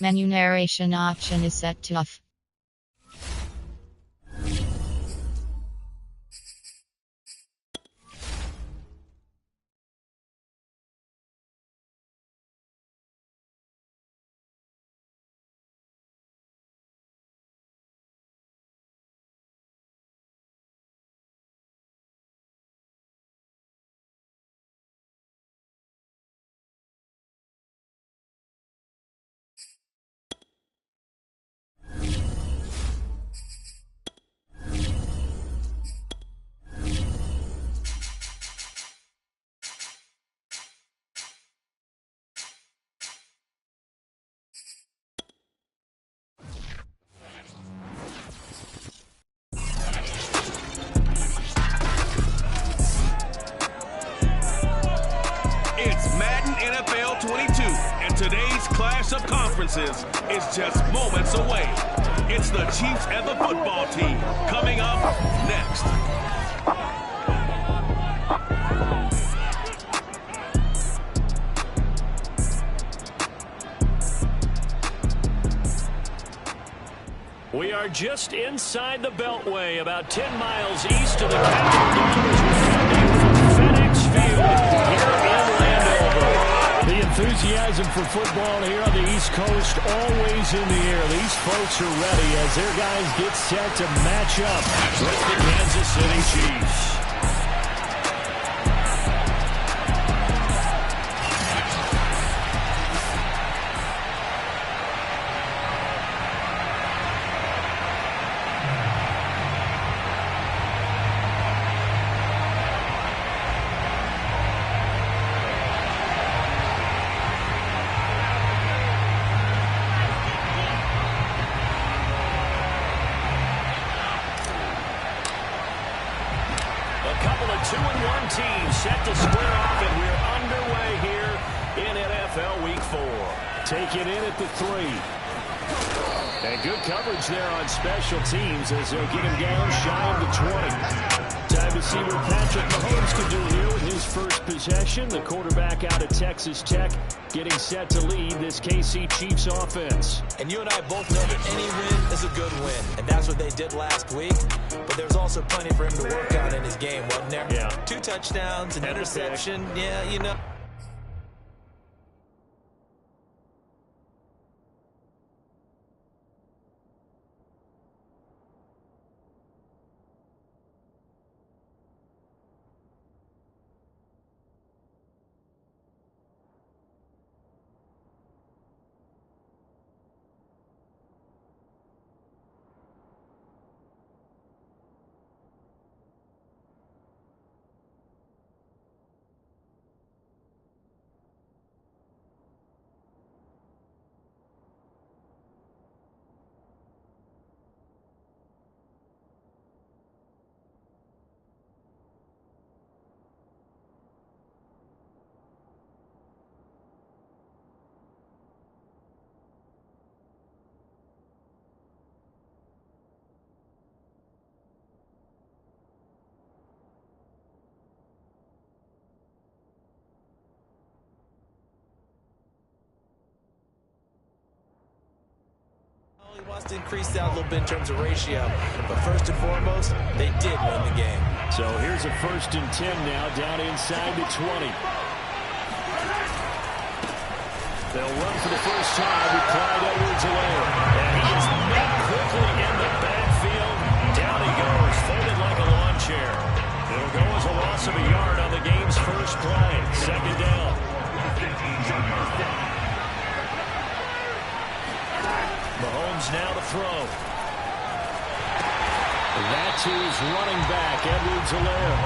Menu narration option is set to off. NFL 22, and today's clash of conferences is just moments away. It's the Chiefs and the football team coming up next. We are just inside the Beltway, about 10 miles east of the Capitol Dome, as we're FedEx Field here in Landover. The enthusiasm for football here on the East Coast always in the air. These folks are ready as their guys get set to match up with the Kansas City Chiefs. Teams set to square off, and we're underway here in NFL Week 4. Taking in at the 3. And good coverage there on special teams as they'll get him down shy of the 20. Time to see what Patrick Mahomes can do here with his first possession. The quarterback out of Texas Tech getting set to lead this KC Chiefs offense. And you and I both know that any win is a good win, and that's what they did last week. But there's also plenty for him to work on in his game, wasn't there? Yeah. 2 touchdowns, an interception. Yeah, you know. He wants to increase that a little bit in terms of ratio, but first and foremost, they did win the game. So here's a 1st and 10 now, down inside the 20. They'll run for the first time with Clyde Edwards-Helaire. And he is met quickly in the backfield. Down he goes, folded like a lawn chair. It'll go as a loss of a yard on the game's first play. 2nd down. Mahomes now to throw. That to his running back, Edwards-Helaire.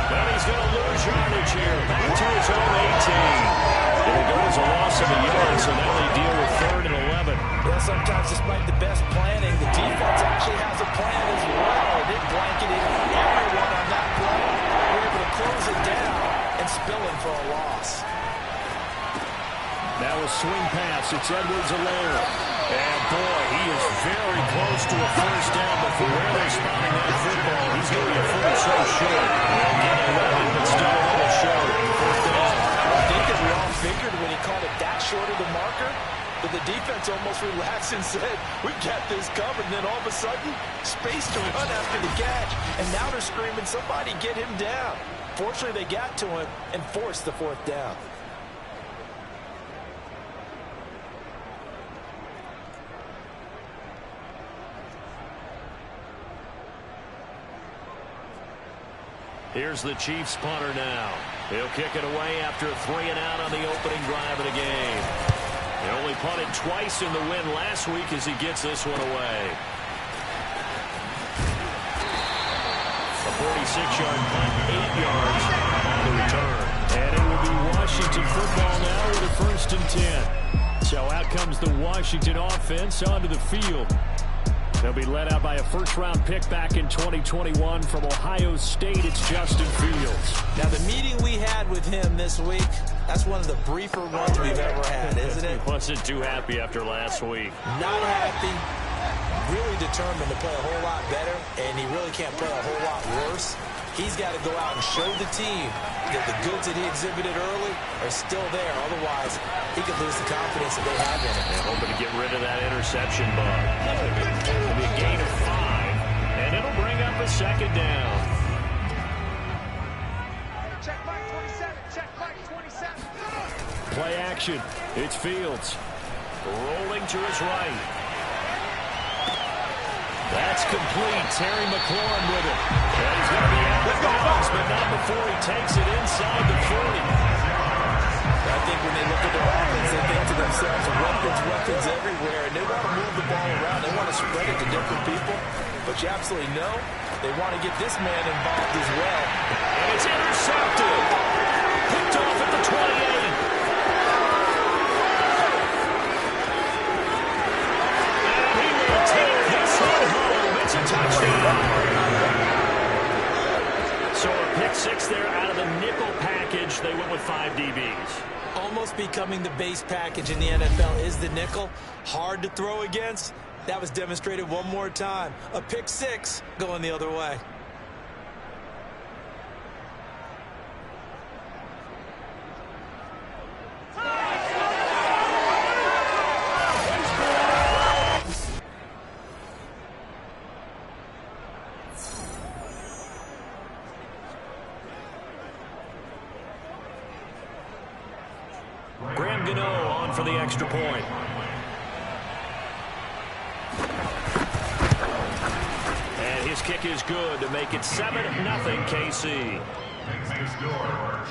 But he's going to lose yardage here. Back to his own 18. It'll go as a loss of a yard, so now they deal with 3rd and 11. Yeah, sometimes despite the best planning, the defense actually has a plan as well. They blanketed everyone on that play. We're able to close it down and spill him for a loss. Now a swing pass. It's Edwards-Helaire. And boy, he is very close to a first down, but for where they're spotting that football, he's going to be a foot or so short. Again, 11, but still a little short. 4th down. I think that we all figured when he called it that short of the marker that the defense almost relaxed and said, we got this covered. And then all of a sudden, space to run after the catch. And now they're screaming, somebody get him down. Fortunately, they got to him and forced the fourth down. Here's the Chiefs punter now. He'll kick it away after a 3-and-out on the opening drive of the game. He only punted twice in the win last week as he gets this one away. A 46-yard punt, 8 yards on the return. And it will be Washington football now with a 1st and 10. So out comes the Washington offense onto the field. They'll be led out by a first-round pick back in 2021 from Ohio State. It's Justin Fields. Now, the meeting we had with him this week, that's one of the briefer ones we've ever had, isn't it? He wasn't too happy after last week. Not happy. Really determined to play a whole lot better, and he really can't play a whole lot worse. He's got to go out and show the team that the goods that he exhibited early are still there. Otherwise, he could lose the confidence that they have in him. And hoping to get rid of that interception bug. It'll be a gain of 5, and it'll bring up a 2nd down. Check Mike 27. Check Mike 27. Play action. It's Fields. Rolling to his right. That's complete. Terry McLaurin with it. And he's going to be out of bounds, but not before he takes it inside the 40. I think when they look at their offense, they think to themselves, weapons everywhere, and they want to move the ball around. They want to spread it to different people. But you absolutely know they want to get this man involved as well. And it's intercepted. Picked off at the 28. Touchdown. So a pick 6 there out of the nickel package. They went with 5 DBs. Almost becoming the base package in the NFL is the nickel. Hard to throw against. That was demonstrated one more time. A pick 6 going the other way. For the extra point. And his kick is good to make it 7-0 KC.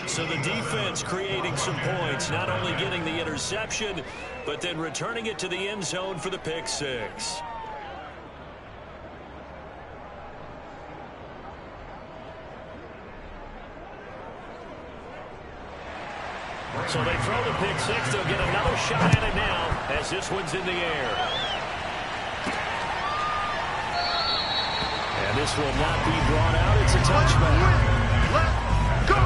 So the defense creating some points, not only getting the interception, but then returning it to the end zone for the pick 6. So they throw the pick 6. They'll get another shot at it now as this one's in the air. And this will not be brought out. It's a touchback. Let's go.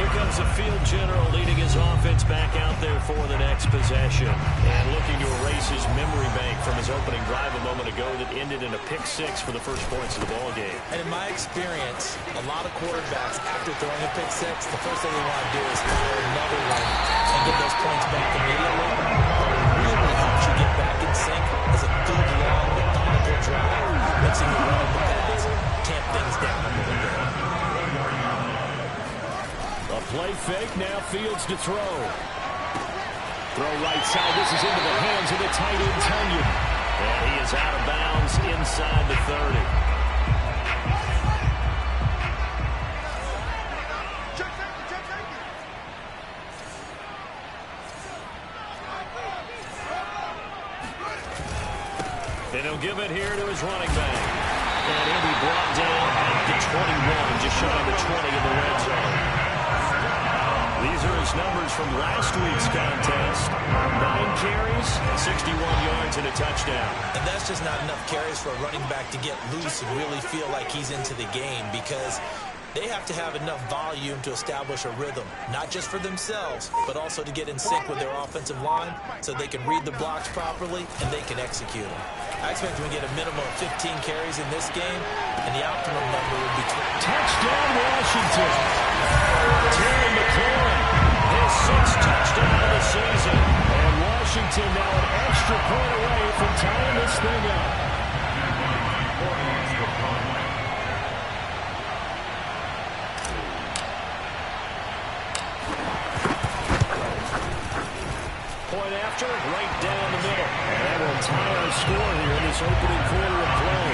Here comes the field general leading his offense back out there for the next possession. And looking to erase his memory bank from his opening drive a moment ago that ended in a pick 6 for the first points of the ball game. And in my experience, a lot of quarterbacks, after throwing a pick 6, the first thing they want to do is fire another one and get those points back immediately. But it really helps you get back in sync as a good, long, methodical drive. Mixing the run and the pass, tamp things down a little bit. A play fake, now Fields to throw. Throw right side, this is into the hands of the tight end, Tunyon. And he is out of bounds inside the 30. And he'll give it here to his running back. And he'll be brought down at the 21, just shy of the 20 in the red zone. These are his numbers from last week's contest. 9 carries, 61 yards, and a touchdown. And that's just not enough carries for a running back to get loose and really feel like he's into the game, because they have to have enough volume to establish a rhythm, not just for themselves, but also to get in sync with their offensive line so they can read the blocks properly and they can execute them. I expect them to get a minimum of 15 carries in this game, and the optimum number would be 20. Touchdown, Washington. Terry McLaurin, his 6th touchdown of the season. And Washington Washington now an extra point away from tying this thing up. Point after, right down the middle. And that will tie our score here in this opening quarter of play.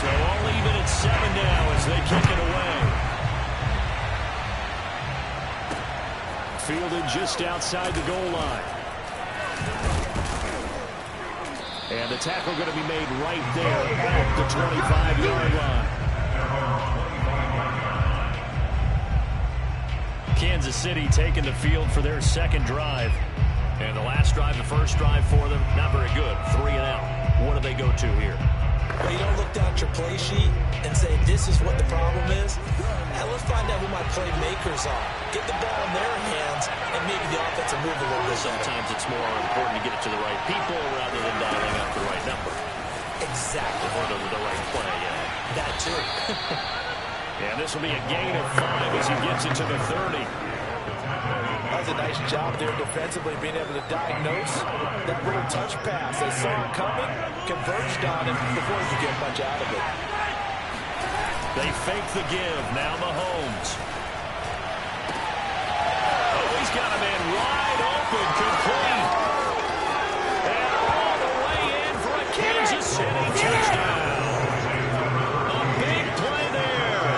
So all even at 7 now as they kick it away. Fielded just outside the goal line. And the tackle going to be made right there at the 25-yard line. Kansas City taking the field for their second drive. And the last drive, the first drive for them, not very good. 3 and out. What do they go to here? Well, you don't look down at your play sheet and say, this is what the problem is. Now let's find out who my playmakers are. Get the ball in their hands, and maybe the offense will move a little bit. Sometimes it's more important to get it to the right people rather than dialing up the right number. Exactly. Or the right play, yeah. That too. And this will be a gain of 5 as he gets into the 30. That was a nice job there defensively, being able to diagnose that little touch pass. They saw it coming, converged on it before he could get much out of it. They fake the give. Now Mahomes. Oh, he's got a man wide open, complete. And all the way in for a Kansas City touchdown. A big play there.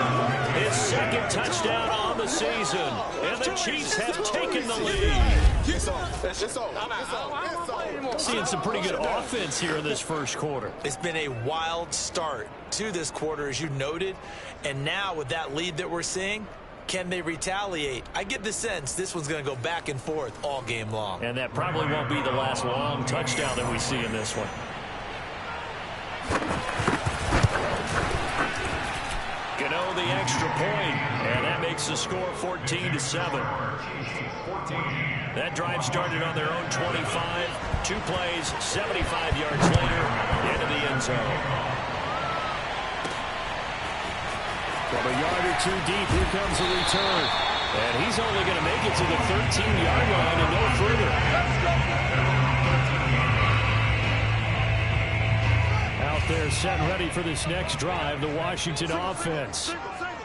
His second touchdown on the season. And the Chiefs have taken the lead. Seeing some pretty good offense here in this first quarter. It's been a wild start to this quarter, as you noted. And now with that lead that we're seeing, can they retaliate? I get the sense this one's going to go back and forth all game long. And that probably won't be the last long touchdown that we see in this one. Gano the extra point, and that makes the score 14-7. That drive started on their own 25. 2 plays, 75 yards later, into the end zone. From a yard or 2 deep, here comes a return. And he's only going to make it to the 13-yard line and no further. Out there set and ready for this next drive, the Washington offense.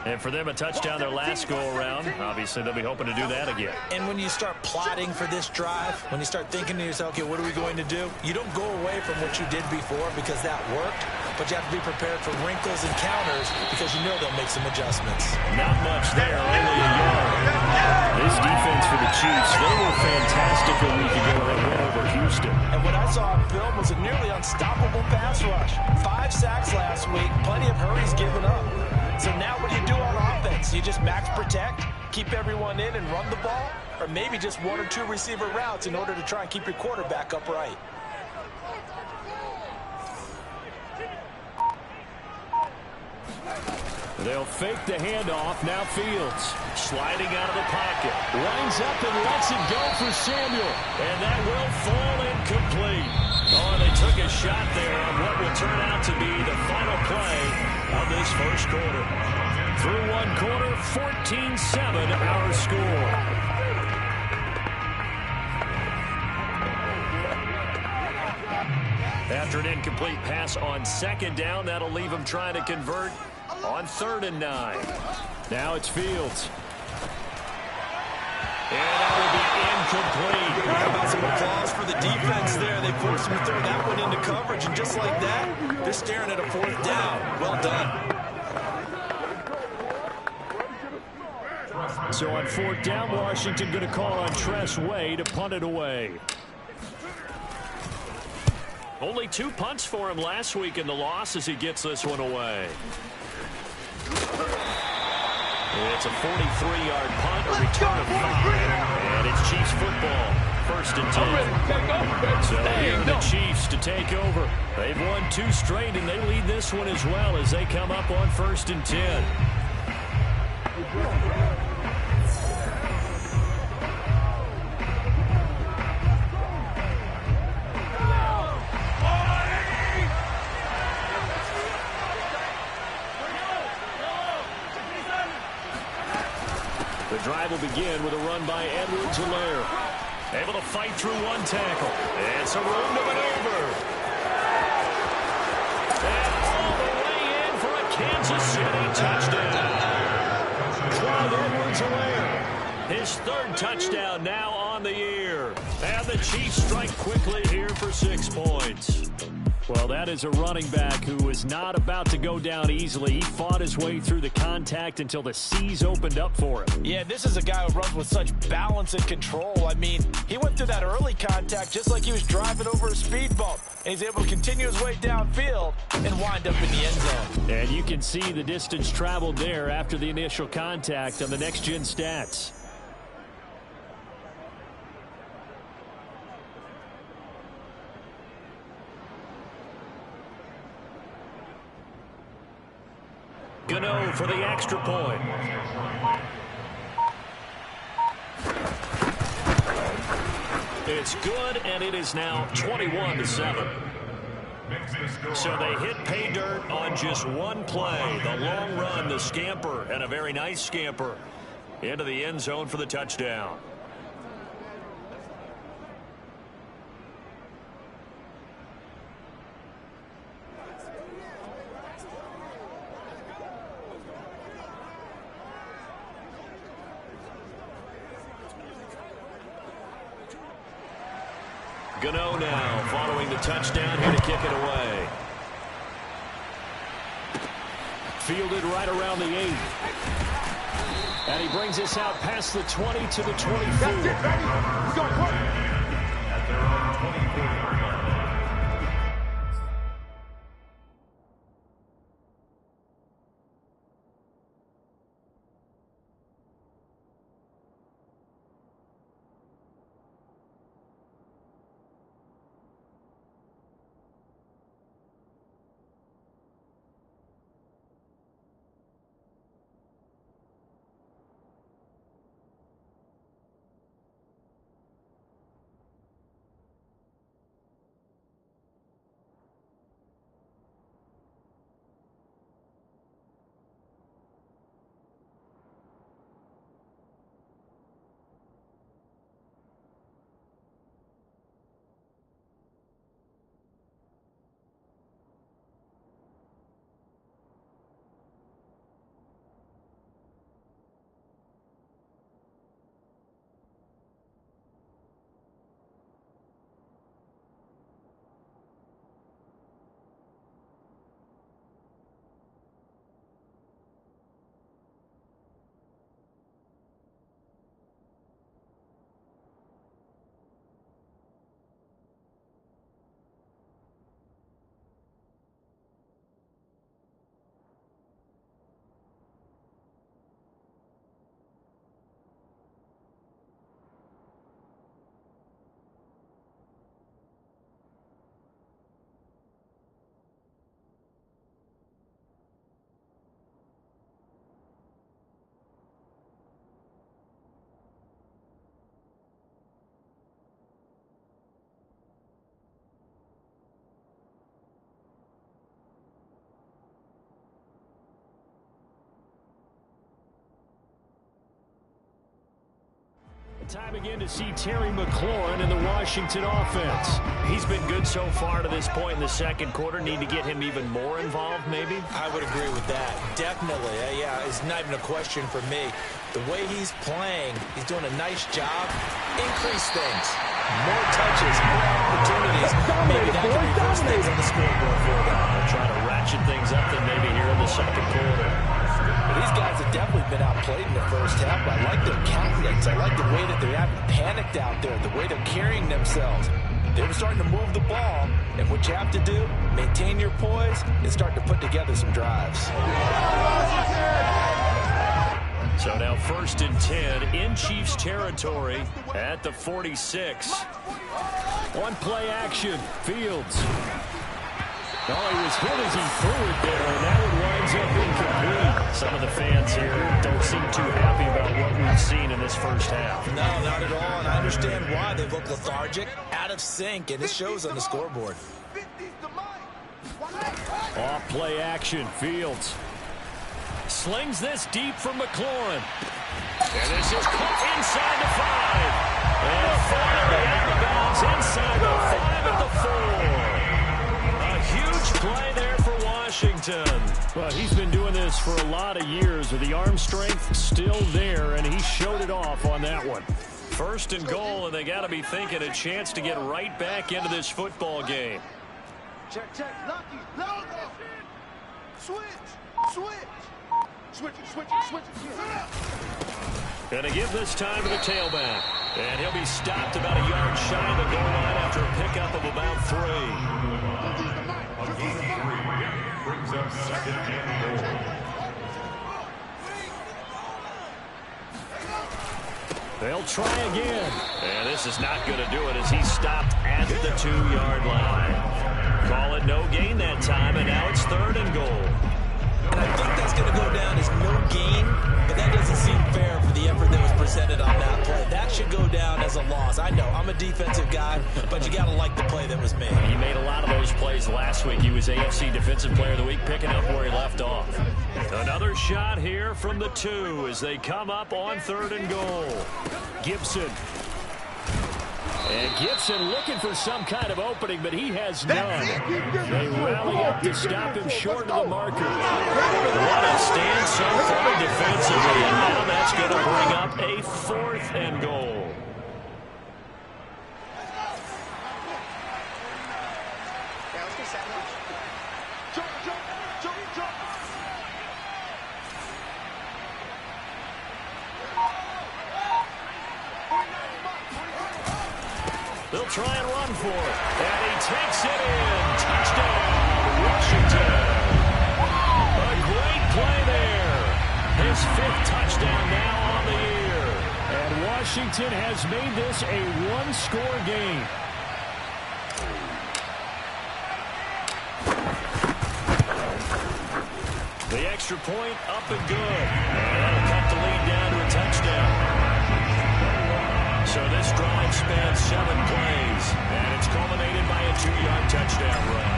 And for them, a touchdown their last go-around. Obviously, they'll be hoping to do that again. And when you start plotting for this drive, when you start thinking to yourself, okay, what are we going to do? You don't go away from what you did before because that worked, but you have to be prepared for wrinkles and counters because you know they'll make some adjustments. Not much there, only a yard. This defense for the Chiefs, they were fantastic a week ago. They went over Houston. And what I saw on film was a nearly unstoppable pass rush. 5 sacks last week, plenty of hurries given up. So now what do you do on offense? You just max protect, keep everyone in and run the ball, or maybe just 1 or 2 receiver routes in order to try and keep your quarterback upright. They'll fake the handoff. Now Fields sliding out of the pocket. Lines up and lets it go for Samuel. And that will fall incomplete. Oh, they took a shot there on what will turn out to be the final play of this first quarter. Through 1 quarter, 14-7 our score. After an incomplete pass on 2nd down, that'll leave them trying to convert on 3rd and 9. Now it's Fields. And that will be incomplete. How about some applause for the defense there? They forced him to throw that one into coverage, and just like that, they're staring at a 4th down. Well done. So on 4th down, Washington going to call on Tress Way to punt it away. Only 2 punts for him last week in the loss as he gets this one away. It's a 43-yard punt, a return of 5, and it's Chiefs football, 1st and 10. So here are the Chiefs to take over. They've won 2 straight, and they lead this one as well as they come up on 1st and 10. The drive will begin with a run by Edwards-Helaire. Able to fight through one tackle. And some room to maneuver. And all the way in for a Kansas City touchdown. Clyde Edwards-Helaire. His third touchdown now on the year. And the Chiefs strike quickly here for 6 points. Well, that is a running back who was not about to go down easily. He fought his way through the contact until the seas opened up for him. Yeah, this is a guy who runs with such balance and control. I mean, he went through that early contact just like he was driving over a speed bump. And he's able to continue his way downfield and wind up in the end zone. And you can see the distance traveled there after the initial contact on the next-gen stats. Gano for the extra point. It's good, and it is now 21-7. So they hit pay dirt on just one play. The long run, the scamper, and a very nice scamper into the end zone for the touchdown. Gano now following the touchdown here to kick it away. Fielded right around the 8. And he brings us out past the 20 to the 24. That's it, baby. We're going to play. At their own 24. Time again to see Terry McLaurin in the Washington offense. He's been good so far to this point in the second quarter. Need to get him even more involved, maybe? I would agree with that. Definitely. Yeah, it's not even a question for me. The way he's playing, he's doing a nice job. Increase things. More touches, more opportunities. Maybe that can reverse things on the scoreboard for them. They'll try to ratchet things up then maybe here in the second quarter. But these guys have definitely been outplayed in the first half. I like their countenance. I like the way that they haven't panicked out there, the way they're carrying themselves. They're starting to move the ball, and what you have to do, maintain your poise and start to put together some drives. So now 1st and 10 in Chiefs territory at the 46. One play action, Fields. Oh, he was hit as he threw it there, and that one winds up incomplete. Some of the fans here don't seem too happy about what we've seen in this first half. No, not at all, and I understand why. They look lethargic, out of sync, and it shows on the scoreboard. Off play action, Fields. Slings this deep for McLaurin. And this is caught inside the 5. And finally out of bounds inside the 5 at the 4. A huge play there for Washington. Well, he's been doing this for a lot of years with the arm strength still there, and he showed it off on that one. First and goal, and they got to be thinking a chance to get right back into this football game. Check. Lucky. Switch it. Going to give this time to the tailback. And he'll be stopped about a yard shy of the goal line after a pickup of about 3. Brings up second and goal. They'll try again. And this is not going to do it as he's stopped at the 2-yard line. Call it no gain that time, and now it's 3rd and goal. And I think that's going to go down as no gain, but that doesn't seem fair for the effort that was presented on that play. That should go down as a loss. I know, I'm a defensive guy, but you got to like the play that was made. He made a lot of those plays last week. He was AFC Defensive Player of the Week, picking up where he left off. Another shot here from the 2 as they come up on 3rd and goal. Gibson. And Gibson looking for some kind of opening, but he has none. They rally up to stop him short of the marker. What a stand so far defensively, and now that's going to bring up a 4th and goal. They'll try and run for it. And he takes it in. Touchdown, Washington. A great play there. His 5th touchdown now on the year. And Washington has made this a 1-score game. The extra point up and good. And that'll cut the lead down to a touchdown. So this drive spans 7 plays, and it's culminated by a 2-yard touchdown run.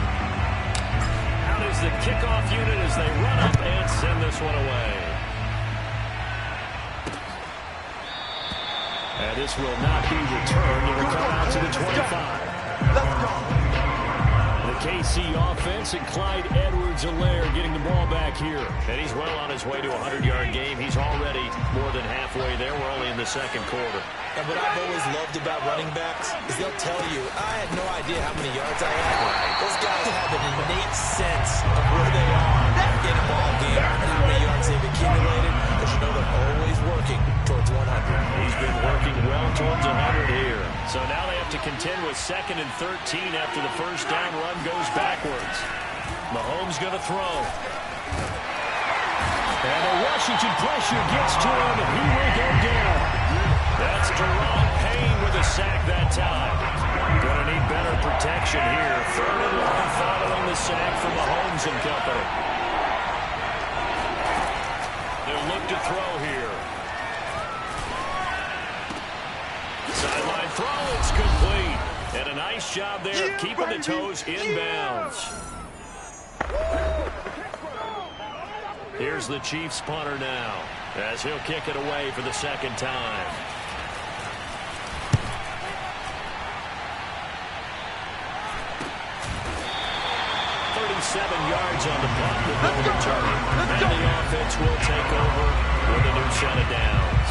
Out is the kickoff unit as they run up and send this one away. And this will not be returned. It will come out to the 25. Let's go. The KC offense and Clyde Edwards-Helaire getting the ball back here. And he's well on his way to a 100-yard game. He's already more than halfway there. We're only in the 2nd quarter. And what I've always loved about running backs is they'll tell you, I had no idea how many yards I had. Those guys have an innate sense of where they are in a ball game and how many yards they've accumulated, because you know they're always working towards 100. He's been working well towards 100 here. So now they have to contend with 2nd and 13 after the first down run goes backwards. Mahomes going to throw. And the Washington pressure gets to him, and he will go down. That's Jerome Payne with a sack that time. Going to need better protection here. 3rd and long following the sack from Mahomes and company. They'll look to throw here. Sideline throw, it's complete. And a nice job there keeping the toes inbounds. Here's the Chiefs punter now as he'll kick it away for the 2nd time. 37 yards on the punt with no return. And the offense will take over with a new set of downs.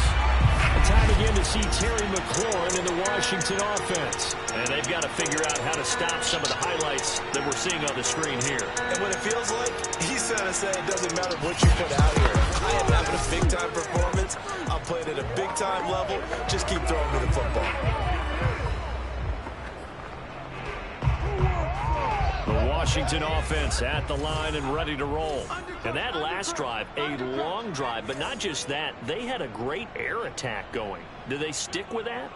Time again to see Terry McLaurin in the Washington offense. And they've got to figure out how to stop some of the highlights that we're seeing on the screen here. And what it feels like, he's trying to say it doesn't matter what you put out here. I am having a big-time performance. I'm playing at a big-time level. Just keep throwing me the football. The Washington offense at the line and ready to roll. And that last drive, a long drive, but not just that. They had a great air attack going. Do they stick with that?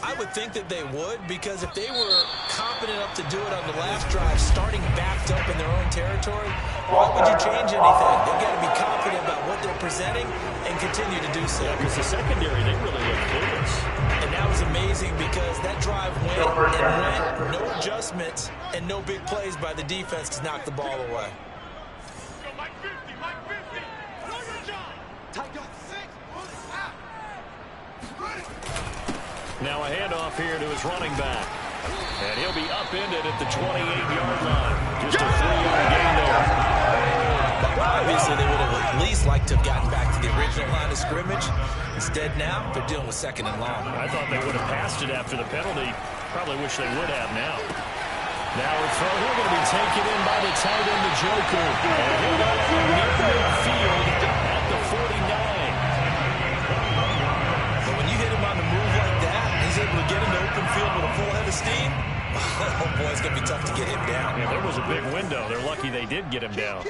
I would think that they would, because if they were confident enough to do it on the last drive, starting backed up in their own territory, why would you change anything? They've got to be confident about what they're presenting and continue to do so. Yeah, because the secondary, they really looked clueless. And that was amazing because that drive went and went, no adjustments and no big plays by the defense to knock the ball away. Now a handoff here to his running back. And he'll be upended at the 28-yard line. Just a 3-yard gain there. Obviously, they would have at least liked to have gotten back to the original line of scrimmage. Instead, now they're dealing with second and long. I thought they would have passed it after the penalty. Probably wish they would have now. Now a throw here going to be taken in by the tight end, the Joker. And he'll go near midfield at the 49. But when you hit him on the move like that, he's able to get into open field with a full head of steam. Oh, boy, it's going to be tough to get him down. Yeah, there was a big window. They're lucky they did get him down.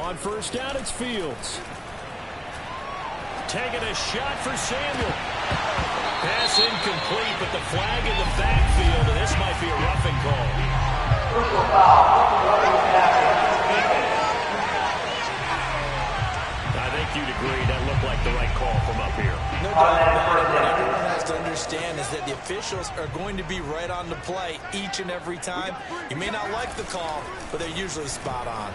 On first down, it's Fields. Taking a shot for Samuel. Pass incomplete, but the flag in the backfield, and this might be a roughing call. I think you'd agree that looked like the right call from up here. No doubt about it. What everyone has to understand is that the officials are going to be right on the play each and every time. You may not like the call, but they're usually spot on.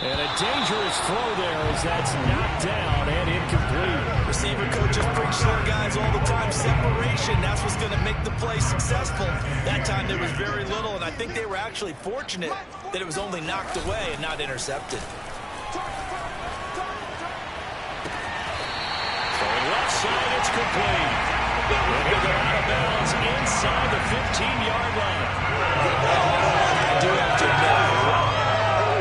And a dangerous throw there as that's knocked down and incomplete. Receiver coaches preach to their guys all the time. Separation, that's what's going to make the play successful. That time there was very little, and I think they were actually fortunate that it was only knocked away and not intercepted. Going left side, it's complete. And he'll go out of bounds inside the 15-yard line. I do have to admit,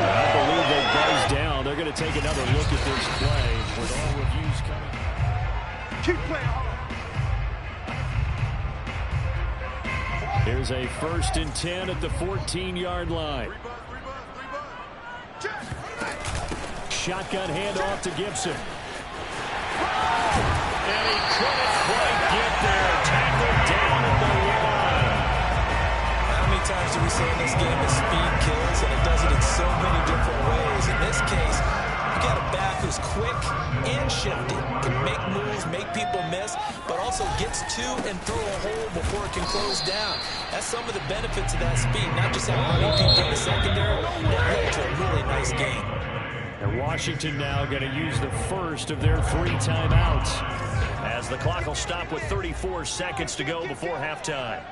I believe they buzz down. They're going to take another look at this play with all reviews coming. Keep playing hard. Here's a 1st and 10 at the 14-yard line. Shotgun handoff to Gibson. And he couldn't quite get there. Tackled down at the line. how many times do we say in this game that speed kills, and it does it in so many different ways? In this case, you got a back who's quick and shifty, can make moves, make people miss, but also gets to and through a hole before it can close down. That's some of the benefits of that speed, not just outrunning people in the secondary. That led to a really nice game. And Washington now going to use the first of their 3 timeouts as the clock will stop with 34 seconds to go before halftime.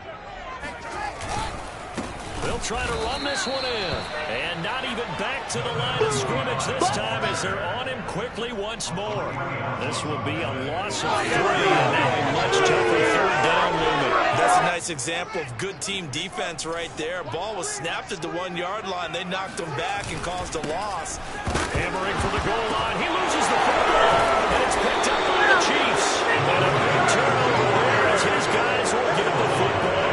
They'll try to run this one in. And not even back to the line of scrimmage this time as they're on him quickly once more. This will be a loss of 3 and now a much tougher 3rd down limit. That's a nice example of good team defense right there. Ball was snapped at the 1-yard line. They knocked him back and caused a loss. Hammering for the goal line. He loses the football. And it's picked up by the Chiefs. And a big turnover there as his guys will get the football back.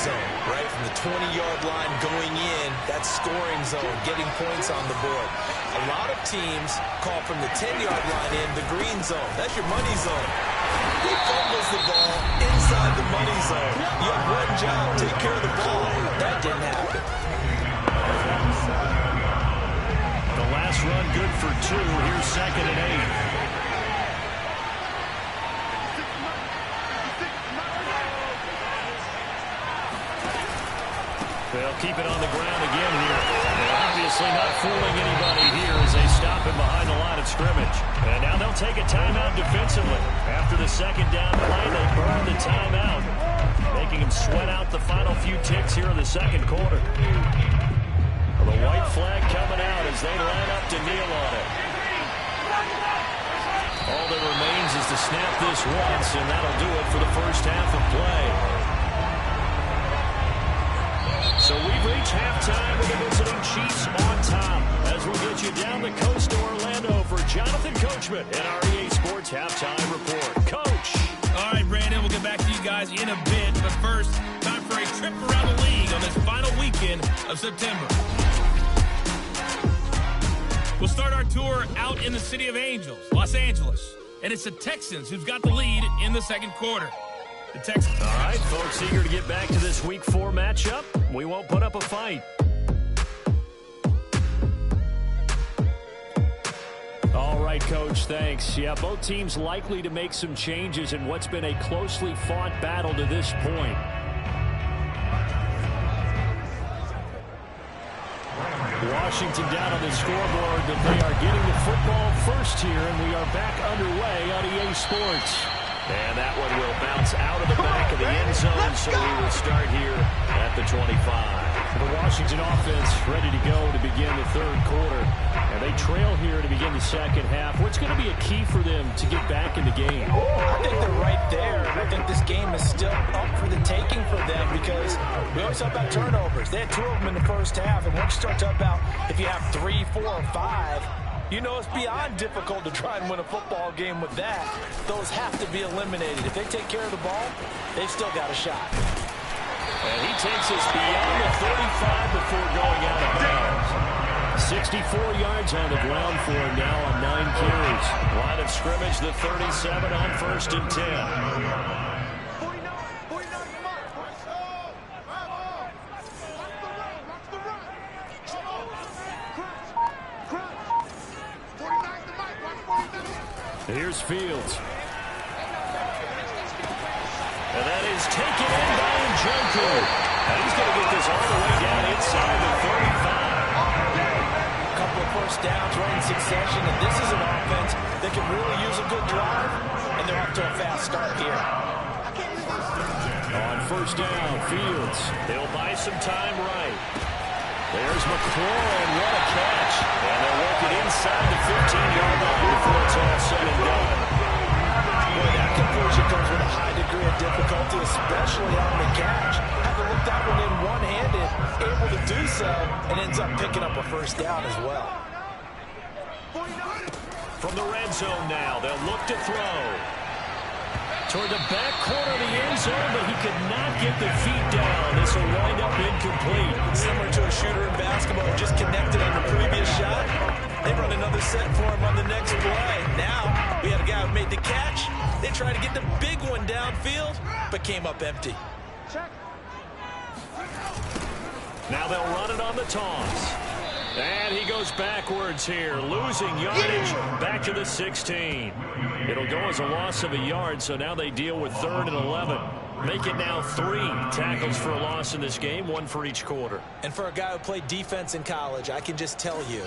Right from the 20-yard line going in, that scoring zone, getting points on the board. A lot of teams call from the 10-yard line in the green zone. That's your money zone. He fumbles the ball inside the money zone. You have one job, take care of the ball. That didn't happen. The last run good for 2. Here's 2nd and 8. They'll keep it on the ground again here. They're obviously not fooling anybody here as they stop him behind the line of scrimmage. And now they'll take a timeout defensively. After the 2nd down play, they burn the timeout, making him sweat out the final few ticks here in the 2nd quarter. Well, the white flag coming out as they line up to kneel on it. All that remains is to snap this once, and that'll do it for the first half of play. So we've reached halftime with the visiting Chiefs on top as we get you down the coast to Orlando for Jonathan Coachman and our EA Sports Halftime Report. Coach. All right, Brandon, we'll get back to you guys in a bit. But first, time for a trip around the league on this final weekend of September. We'll start our tour out in the city of Angels, Los Angeles. And it's the Texans who've got the lead in the 2nd quarter. The Texans. All right, folks, eager to get back to this Week 4 matchup. We won't put up a fight. All right. right, Coach. Thanks. Yeah, both teams likely to make some changes in what's been a closely fought battle to this point. Washington down on the scoreboard, but they are getting the football first here, and we are back underway on EA Sports. And that one will bounce out of the back of the end zone, so we will start here at the 25. The Washington offense ready to go to begin the third quarter. And they trail here to begin the second half. What's going to be a key for them to get back in the game? I think they're right there. I think this game is still up for the taking for them because we always talk about turnovers. They had 2 of them in the first half. And once you start talking about if you have 3, 4, or 5, you know it's beyond difficult to try and win a football game with that. Those have to be eliminated. If they take care of the ball, they've still got a shot. And he takes us beyond the 35 before going out of bounds. 64 yards on the ground for him now on 9 carries. Line of scrimmage, the 37 on 1st and 10. Here's Fields. And that is taken in by Njoku. And he's going to get this all the way down inside the 35. A couple of first downs right in succession, and this is an offense that can really use a good drive, and they're off to a fast start here. On 1st down, Fields. They'll buy some time right. There's McLaurin. What a catch. And they'll work it inside the 15-yard line before it's all said and done. Boy, that conversion comes with a high degree of difficulty, especially on the catch. Had to look that one in one-handed, able to do so, and ends up picking up a first down as well. From the red zone now, they'll look to throw. Toward the back corner of the end zone, but he could not get the feet down. This will wind up incomplete. Similar to a shooter in basketball who just connected on the previous shot. They run another set for him on the next play. Now, we had a guy who made the catch. They tried to get the big one downfield, but came up empty. Now they'll run it on the toss. And he goes backwards here, losing yardage back to the 16. It'll go as a loss of a yard, so now they deal with 3rd and 11. Make it now 3 tackles for a loss in this game, 1 for each quarter. And for a guy who played defense in college, I can just tell you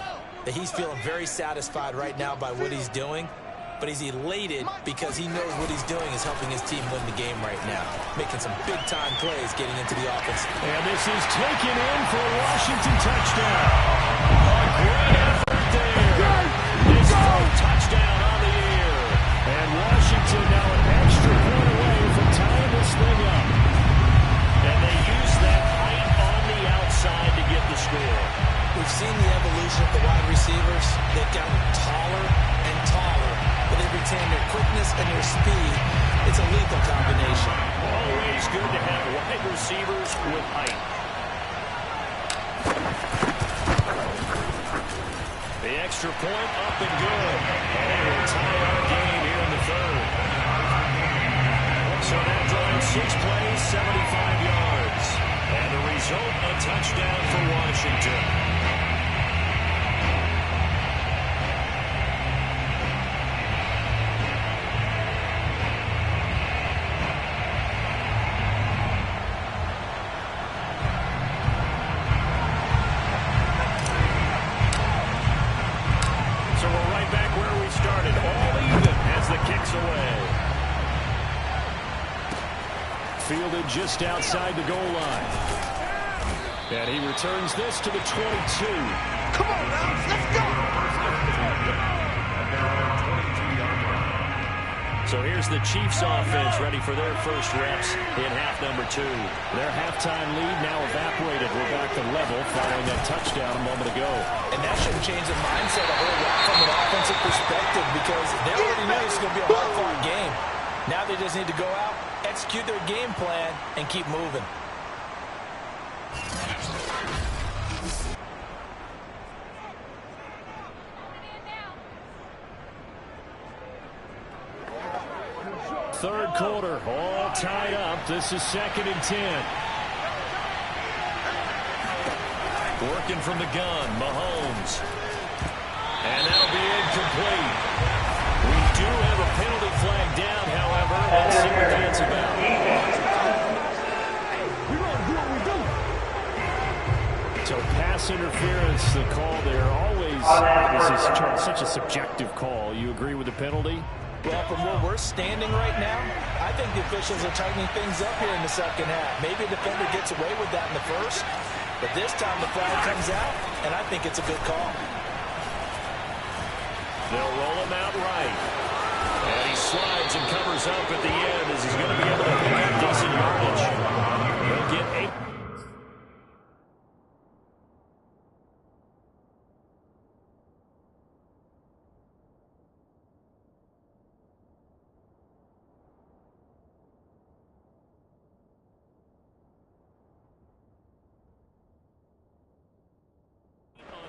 that he's feeling very satisfied right now by what he's doing. But he's elated because he knows what he's doing is helping his team win the game right now. Making some big-time plays getting into the offense. And this is taken in for a Washington touchdown. A great effort there. This touchdown on the air. And Washington now an extra point away from tying this thing up. And they use that height on the outside to get the score. We've seen the evolution of the wide receivers. They've gotten taller and taller, but they've retained their quickness and their speed. It's a lethal combination. Always good to have wide receivers with height. The extra point up and good. And it will tie our game here in the 3rd. So that drive 6 plays, 75 yards. And the result, a touchdown for Washington. Fielded just outside the goal line. And he returns this to the 22. Come on, now, let's go! So here's the Chiefs offense ready for their first reps in half number 2. Their halftime lead now evaporated. We're back to level following that touchdown a moment ago. And that shouldn't change the mindset a whole lot from an offensive perspective because they already knew this was going to be a hard-fought game. Now they just need to go out, execute their game plan, and keep moving. Third quarter, all tied up. This is 2nd and 10. Working from the gun, Mahomes. And that'll be incomplete. We do have a penalty flag down, however. Let's see what that's about. So pass interference, the call there. Always, this is such a subjective call. You agree with the penalty? Well, from where we're standing right now, I think the officials are tightening things up here in the second half. Maybe a defender gets away with that in the first, but this time the flag comes out, and I think it's a good call. They'll roll him out right. And he slides and covers up at the end as he's going to be able to pick up decent yardage. He'll get 8.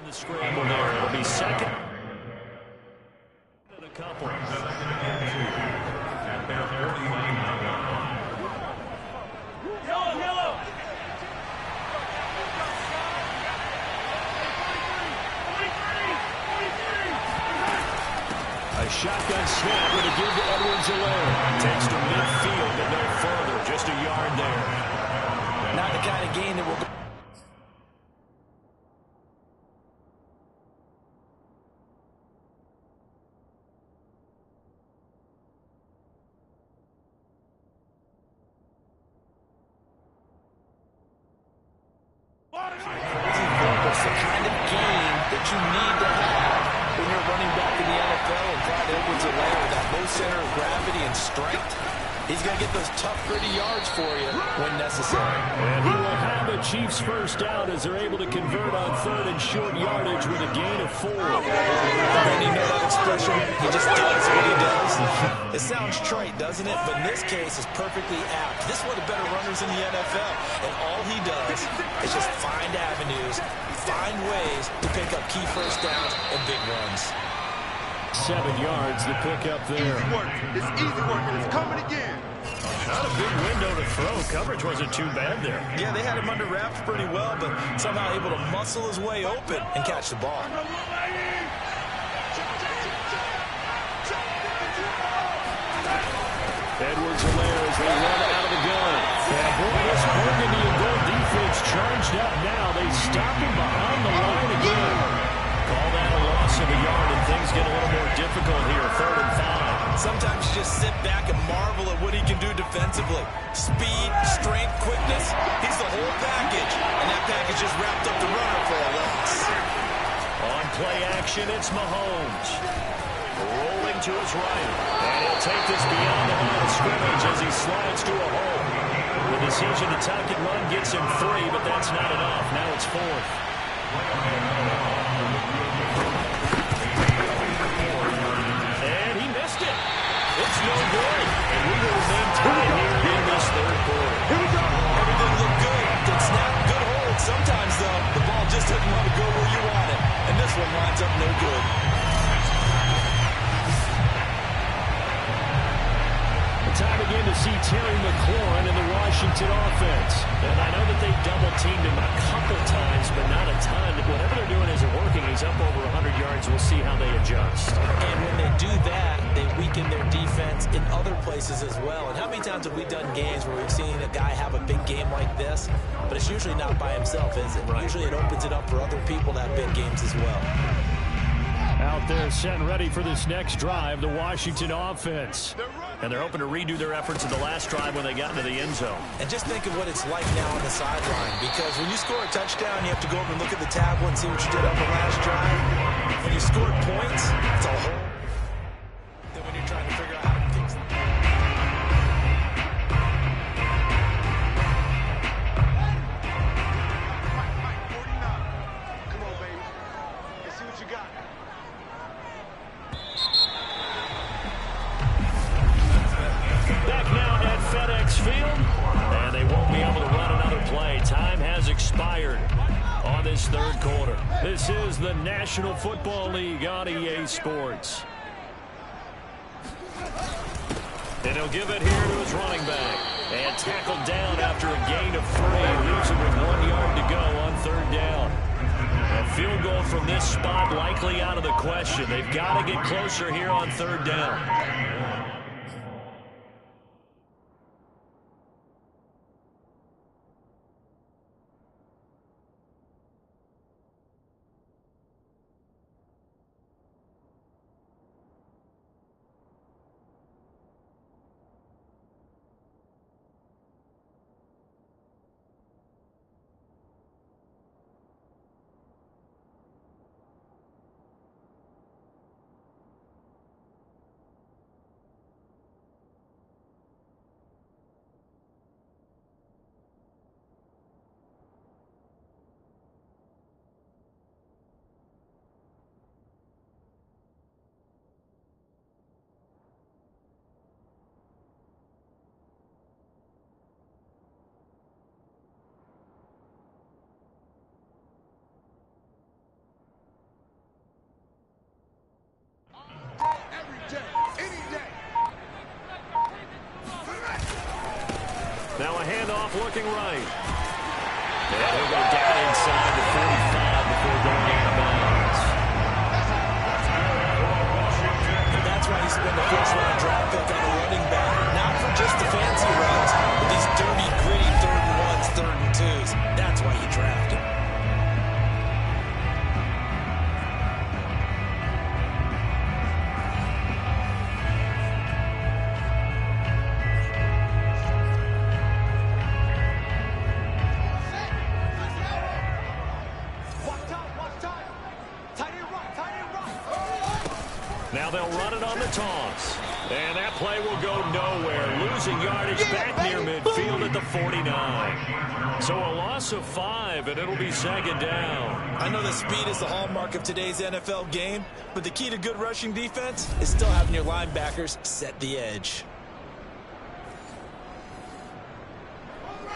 The scramble there. It'll be second. And a couple. A shotgun snap with a give to Edwards-Helaire. Takes to midfield, but no further. Just a yard there. Not the kind of gain that will go. It's the kind of game that you need to have when you're running back in the NFL, and Clyde Edwards-Helaire with that low center of gravity and strength. He's going to get those tough, gritty yards for you when necessary. And he will have a Chiefs first down as they're able to convert on third and short yardage with a gain of 4. And you know that expression, he just does what he does. It sounds trite, doesn't it? But in this case, it's perfectly apt. This is one of the better runners in the NFL. And all he does is just find avenues, find ways to pick up key first downs and big runs. 7 yards to pick up there. Easy work. It's easy work, and it's coming again. Not a big window to throw. Coverage wasn't too bad there. Yeah, they had him under wraps pretty well, but somehow able to muscle his way open and catch the ball. Edwards-Helaire as they run out of the gun. And boy, this Burgundy and gold defense charged up now. They stop him behind the line again. Call that a loss of a yard, and things get a little more difficult here. 3rd and 5. Sometimes you just sit back and marvel at what he can do defensively. Speed, strength, quickness. He's the whole package. And that package just wrapped up the runner for a loss. On play action, it's Mahomes. Rolling to his right. And he'll take this beyond the line of scrimmage as he slides to a hole. The decision to tuck and run gets him 3, but that's not enough. Now it's 4th. And he missed it. It's no good. And we will remain tied here in this 3rd quarter. Here we go. Everything looked good. Good snap, good hold. Sometimes, though, the ball just doesn't want to go where you want it. And this one lines up no good. Time again to see Terry McLaurin in the Washington offense. And I know that they double-teamed him a couple times, but not a ton. Whatever they're doing isn't working. He's up over 100 yards. We'll see how they adjust. And when they do that, they weaken their defense in other places as well. And how many times have we done games where we've seen a guy have a big game like this, but it's usually not by himself, is it? Right. Usually it opens it up for other people to have big games as well. Out there set and ready for this next drive, the Washington offense. And they're hoping to redo their efforts in the last drive when they got into the end zone. And just think of what it's like now on the sideline, because when you score a touchdown, you have to go over and look at the tablet and see what you did on the last drive. When you scored points, it's a whole... Then when you're trying to figure out how to fix them. Come on, baby. Let's see what you got. Back now at FedEx Field, and they won't be able to run another play. Time has expired on this 3rd quarter. This is the National Football League on EA Sports. And he'll give it here to his running back. And tackled down after a gain of 3. Leaves him with 1 yard to go on 3rd down. A field goal from this spot like likely out of the question. They've got to get closer here on third down. Now a handoff looking right. And he'll go down inside the 45 before going out of bounds. And that's why he spent the first-round draft pick on a running back, not for just the fancy runs, but these dirty, gritty third and ones, third and twos. That's why you draft him. Now they'll run it on the toss. And that play will go nowhere. Losing yardage back near midfield at the 49. So a loss of 5, and it'll be second down. I know that speed is the hallmark of today's NFL game, but the key to good rushing defense is still having your linebackers set the edge.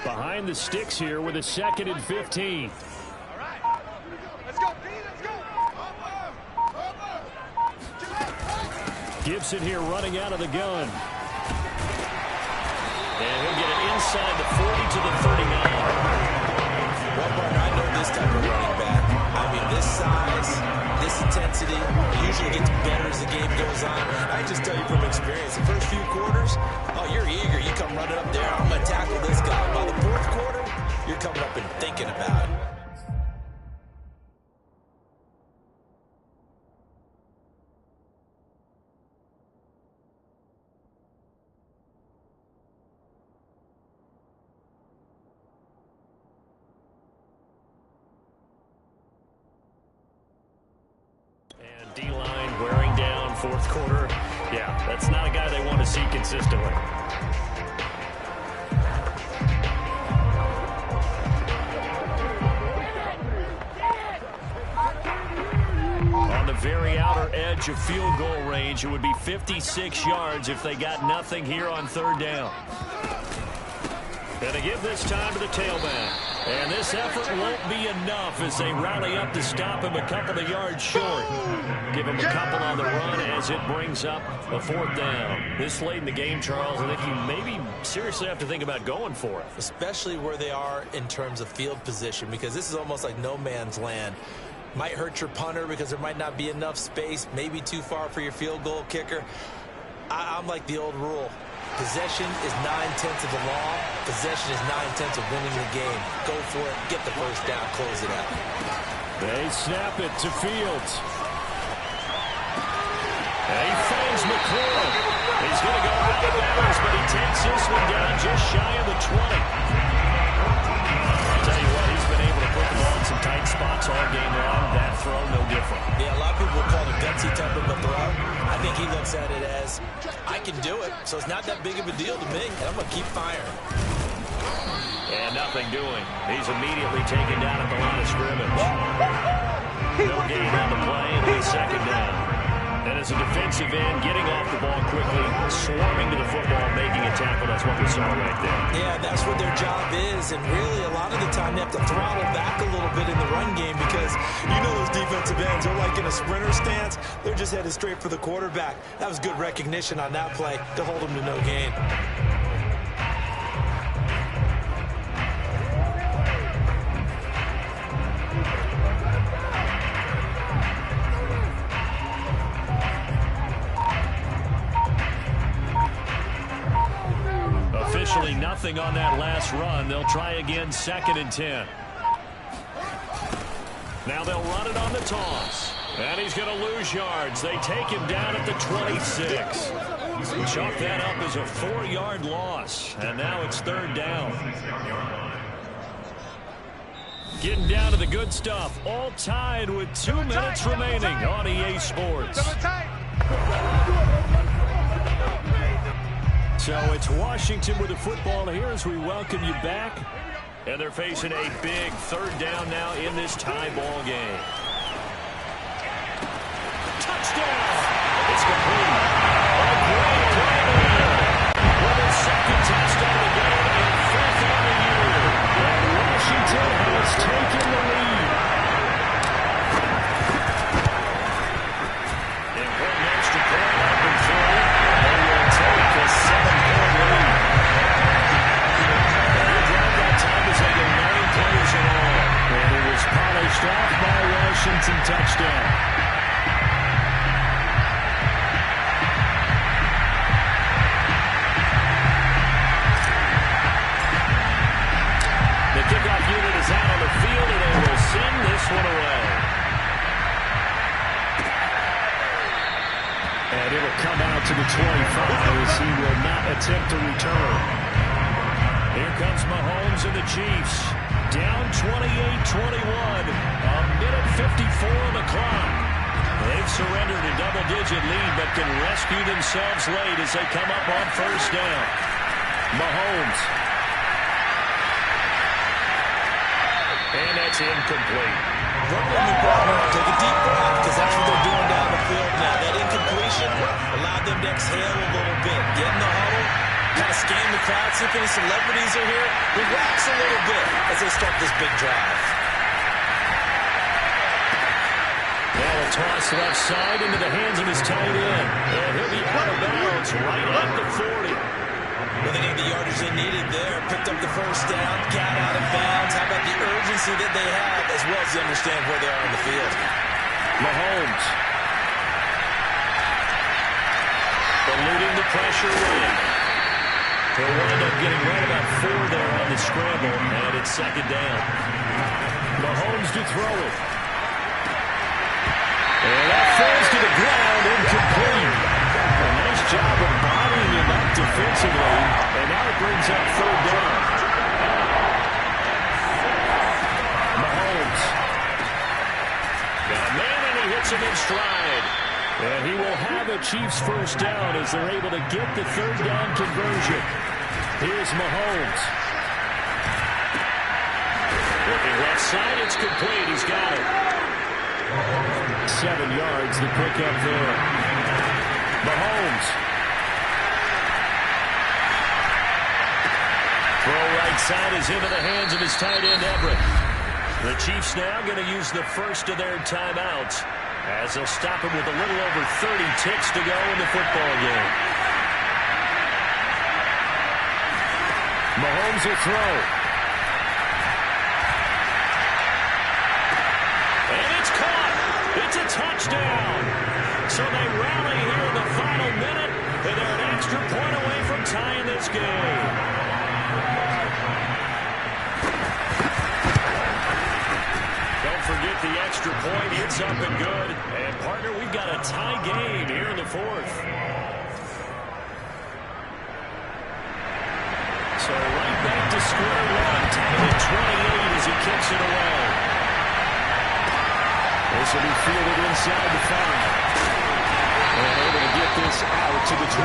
Behind the sticks here with a 2nd and 15. Gibson here running out of the gun. And he'll get it inside the 40 to the 39. Well, partner, I know this type of running back. I mean, this size, this intensity usually gets better as the game goes on. I just tell you from experience, the first few quarters, oh, you're eager. You come running up there, I'm going to tackle this guy. By the fourth quarter, you're coming up and thinking about it. D-line wearing down fourth quarter. Yeah, that's not a guy they want to see consistently. On the very outer edge of field goal range, it would be 56 yards if they got nothing here on third down. And they give this time to the tailback. And this effort won't be enough as they rally up to stop him a couple of yards short. Give him a couple on the run as it brings up a 4th down. This late in the game, Charles, I think you maybe seriously have to think about going for it. Especially where they are in terms of field position, because this is almost like no man's land. Might hurt your punter because there might not be enough space, maybe too far for your field goal kicker. I'm like the old rule. Possession is 9/10 of the law. Possession is 9/10 of winning the game. Go for it. Get the first down. Close it out. They snap it to Fields. And he finds McClure. He's going to go out of bounds, but he takes this one down just shy of the 20. I'll tell you what, he's been able to put the ball in some tight spots all game long. That throw, no different. Yeah, a lot of people will call it a gutsy type of a throw. I think he looks at it as, I can do it, so it's not that big of a deal to me, and I'm going to keep firing. And nothing doing. He's immediately taken down at the line of scrimmage. No gain on the play, and it's second down. And as a defensive end, getting off the ball quickly, swarming to the football, making a tackle, that's what we saw right there. Yeah, that's what their job is, and really a lot of the time they have to throttle back a little bit in the run game because you know those defensive ends are like in a sprinter stance. They're just headed straight for the quarterback. That was good recognition on that play to hold them to no gain. nothing on that last run. They'll try again 2nd and 10. Now they'll run it on the toss. And he's going to lose yards. They take him down at the 26. Chalk that up as a 4-yard loss. And now it's 3rd down. Getting down to the good stuff. All tied with 2 minutes remaining on EA Sports. So it's Washington with the football here as we welcome you back. And they're facing a big 3rd down now in this tie ball game. Touchdown! It's complete. A great play there. With his 2nd touchdown of the game and 5th on the year. And Washington has taken the lead. Important extra point up and through. They will take a 7-point lead. Their drive that time was under 9 plays in all. And it was polished off by Washington. Touchdown. The kickoff unit is out on the field, and they will send this one away. And it'll come out to the 25 as he will not attempt to return. Here comes Mahomes and the Chiefs. Down 28-21. A minute 54 on the clock. They've surrendered a double-digit lead, but can rescue themselves late as they come up on 1st down. Mahomes. And that's incomplete. Running the ball, take a deep breath, because that's what they're doing down the field now. That incompletion allowed them to exhale a little bit. Get in the huddle, kind of scan the crowd, see if any celebrities are here. Relax a little bit as they start this big drive. Now a toss left side into the hands of his tight end. And he'll be out of bounds right at the 40. Well, they need the yardage they needed there. Picked up the 1st down, got out of bounds. How about the urgency that they have, as well as they understand where they are on the field? Mahomes. Eluding the pressure win. He'll wind up getting right about 4 there on the scramble, and it's 2nd down. Mahomes to throw it. And that falls to the ground, incomplete. A nice job of bodying him up defensively, and now it brings up 3rd down. Mahomes. Got a man, and he hits him in stride. And he will have a Chiefs 1st down as they're able to get the 3rd down conversion. Here's Mahomes. Looking left side, it's complete. He's got it. 7 yards, the pickup there. Mahomes. Throw right side is into the hands of his tight end, Everett. The Chiefs now going to use the first of their timeouts as they'll stop him with a little over 30 ticks to go in the football game. Mahomes will throw. And it's caught. It's a touchdown. So they rally here in the final minute, and they're an extra point away from tying this game. Don't forget the extra point. It's up and good. And, partner, we've got a tie game here in the 4th. So right back to square one. Tied at 28 as he kicks it away. This will be fielded inside the 5. And able to get this out to the 25.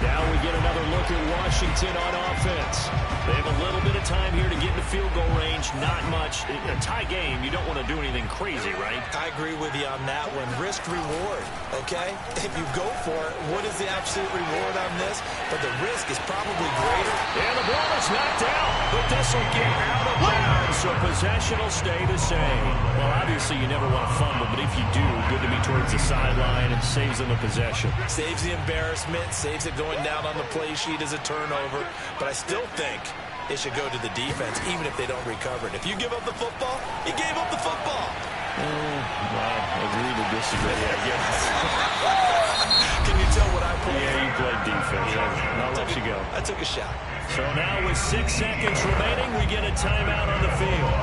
Now we get another look at Washington on offense. They have a little bit of time here to get in the field goal range. Not much. In a tie game, you don't want to do anything crazy, right? I agree with you on that one. Risk reward, okay? If you go for it, what is the absolute reward on this? But the risk is probably greater. And the ball is knocked out, but this will get out of bounds, so possession will stay the same. Well, obviously you never want to fumble, but if you do, good to be towards the sideline and saves them a possession. Saves the embarrassment, saves it going down on the play sheet as a turnover. But I still think it should go to the defense, even if they don't recover it. If you give up the football, you gave up the football. Well, agree to disagree, I guess. Can you tell what I played? Yeah, you played defense. Yeah. I'll let you go. I took a shot. So now with 6 seconds remaining, we get a timeout on the field.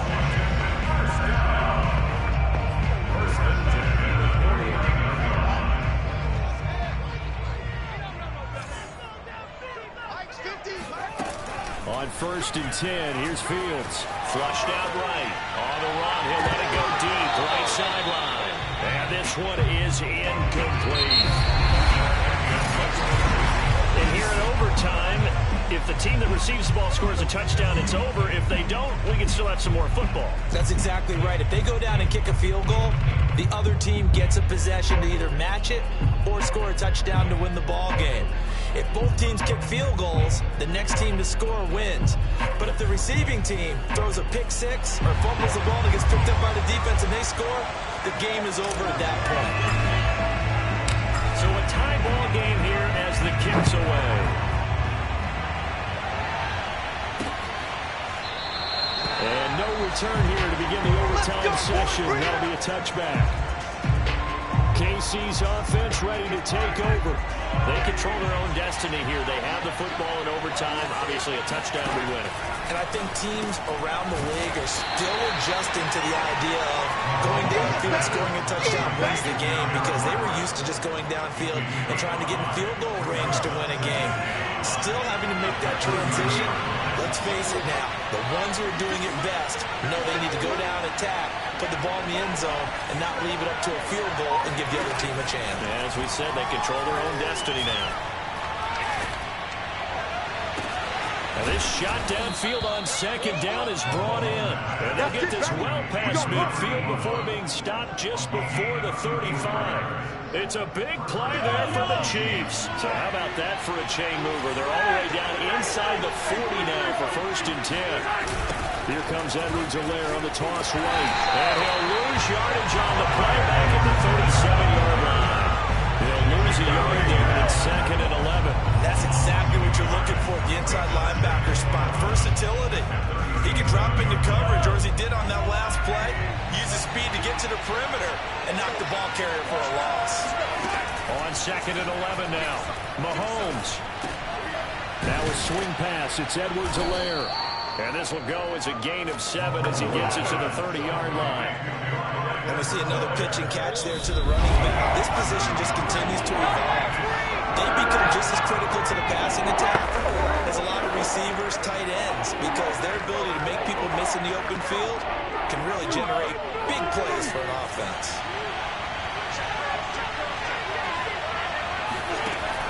On 1st and 10, here's Fields. Flushed out right. On the run, he'll let it go deep. Right sideline. And this one is incomplete. And here in overtime, if the team that receives the ball scores a touchdown, it's over. If they don't, we can still have some more football. That's exactly right. If they go down and kick a field goal, the other team gets a possession to either match it or score a touchdown to win the ball game. If both teams kick field goals, the next team to score wins. But if the receiving team throws a pick six or fumbles the ball and gets picked up by the defense and they score, the game is over at that point. So a tie ball game here as the kick's away. And no return here to begin the overtime session. That'll be a touchback. KC's offense ready to take over. They control their own destiny here. They have the football in overtime. Obviously, a touchdown would win it. And I think teams around the league are still adjusting to the idea of going downfield, scoring a touchdown wins the game, because they were used to just going downfield and trying to get in field goal range to win a game. Still having to make that transition. Let's face it now, the ones who are doing it best know they need to go down, attack, put the ball in the end zone, and not leave it up to a field goal and give the other team a chance. As we said, they control their own destiny now. And this shot downfield on 2nd down is brought in. And they'll get this well past midfield before being stopped just before the 35. It's a big play there for the Chiefs. So how about that for a chain mover? They're all the way down inside the 40 now for 1st and 10. Here comes Edwards-Helaire on the toss right. And he'll lose yardage on the play back at the 37-yard line. He'll lose a yard there, and it's 2nd and 11. That's exactly what you're looking for at the inside linebacker spot. Versatility. He can drop into coverage, or as he did on that last play, use his speed to get to the perimeter and knock the ball carrier for a loss. On 2nd and 11 now. Mahomes. Now a swing pass. It's Edwards-Helaire. And this will go as a gain of 7 as he gets it to the 30-yard line. And we see another pitch and catch there to the running back. This position just continues to evolve. They become just as critical to the passing attack as a lot of receivers, tight ends, because their ability to make people miss in the open field can really generate big plays for an offense.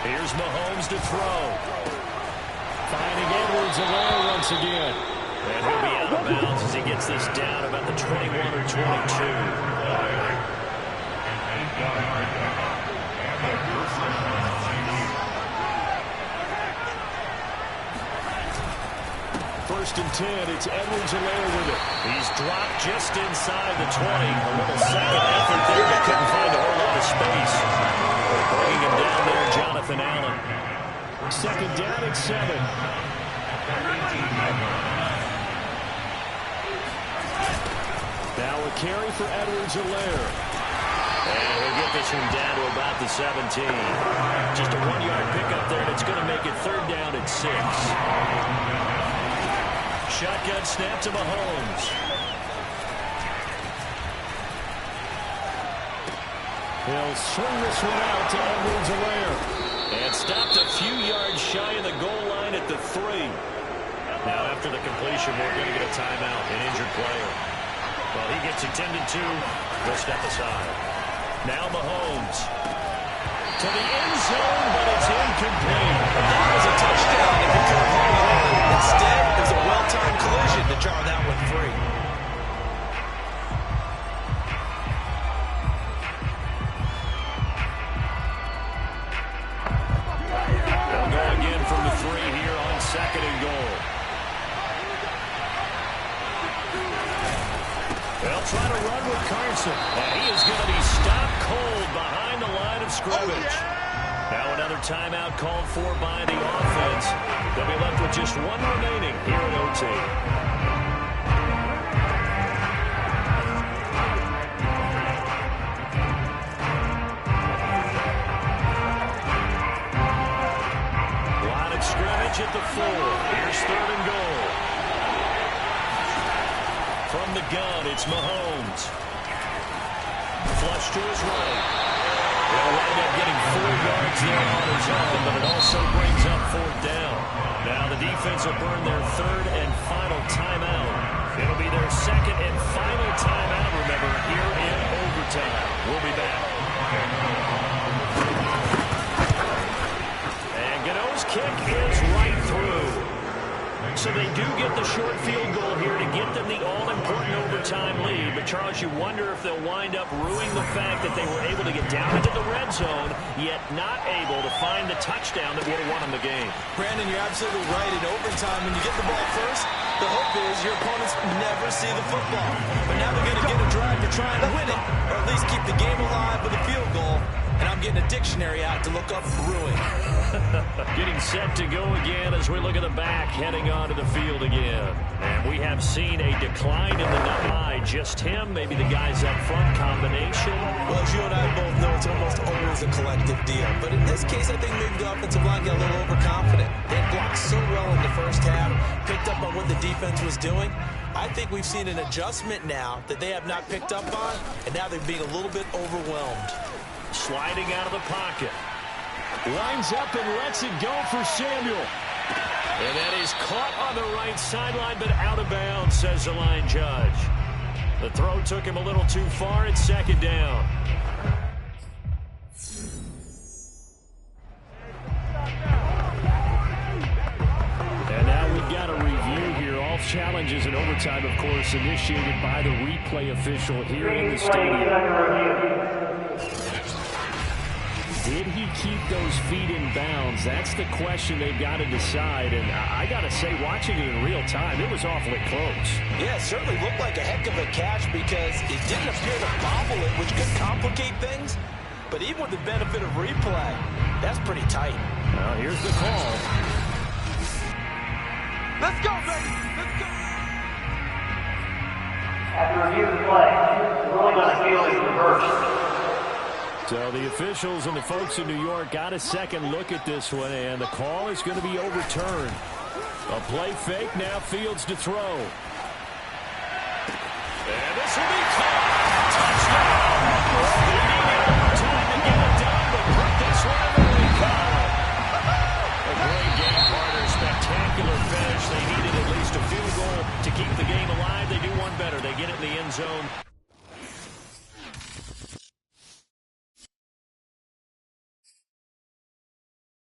Here's Mahomes to throw. Finding Edwards-Helaire once again. And he'll be out of bounds as he gets this down about the 21 or 22. First and 10, it's Edwards-Helaire with it. He's dropped just inside the 20. A little second effort there, but couldn't find a whole lot of space. Bringing him down there, Jonathan Allen. 2nd down at 7. Now a carry for Edwards-Helaire. And he'll get this one down to about the 17. Just a 1-yard pickup there, and it's going to make it 3rd down at 6. Shotgun snap to Mahomes. He'll swing this one out to Edwards-Helaire. And stopped a few yards shy of the goal line at the 3. Now after the completion, we're going to get a timeout, an injured player. Well, he gets attended to. We'll step aside. Now Mahomes. To the end zone, but it's incomplete. That was a touchdown if he could have hung on. Instead, it was a well-timed collision to draw that one free. They'll go again from the 3 here on 2nd and goal. They'll try to run with Carson. And he is going to be stopped cold behind the line of scrimmage. Now another timeout called for by the offense. They'll be left with just 1 remaining here at OT. yardage at the 4. Here's 3rd and goal. From the gun, it's Mahomes. Flush to his right. He'll wind up getting 4 yards there on his own, but it also brings up 4th down. Now the defense will burn their 3rd and final timeout. It'll be their 2nd and final timeout, remember, here in overtime. We'll be back. And Gano's kick is right through. So they do get the short field goal here to get them the all-important overtime lead. But, Charles, you wonder if they'll wind up ruining the fact that they were able to get down into the red zone, yet not able to find the touchdown that would have won them the game. Brandon, you're absolutely right. In overtime, when you get the ball first, the hope is your opponents never see the football. But now they're going to get a drive to try and win it, or at least keep the game alive with a field goal. And I'm getting a dictionary out to look up ruin. Getting set to go again as we look at the back, heading onto the field again. And we have seen a decline in the number. Just him, maybe the guys up front combination. Well, as you and I both know, it's almost always a collective deal. But in this case, I think maybe the offensive line got a little overconfident. They blocked so well in the first half, picked up on what the defense was doing. I think we've seen an adjustment now that they have not picked up on, and now they're being a little bit overwhelmed. Sliding out of the pocket. Lines up and lets it go for Samuel. And that is caught on the right sideline, but out of bounds, says the line judge. The throw took him a little too far. It's 2nd down. And now we've got a review here. All challenges in overtime, of course, initiated by the replay official here in the stadium. Did he keep those feet in bounds? That's the question they've got to decide. And I got to say, watching it in real time, it was awfully close. Yeah, it certainly looked like a heck of a catch because it didn't appear to bobble it, which could complicate things. But even with the benefit of replay, that's pretty tight. Well, here's the call. Let's go, baby! Let's go! After review of the play, the ruling on the field is reversed. So the officials and the folks in New York got a second look at this one, and the call is going to be overturned. A play fake, now Fields to throw. And this will be caught. Touchdown! They needed more time to get it done, but put this one in the recall. A great game partner, spectacular finish. They needed at least a field goal to keep the game alive. They do one better. They get it in the end zone.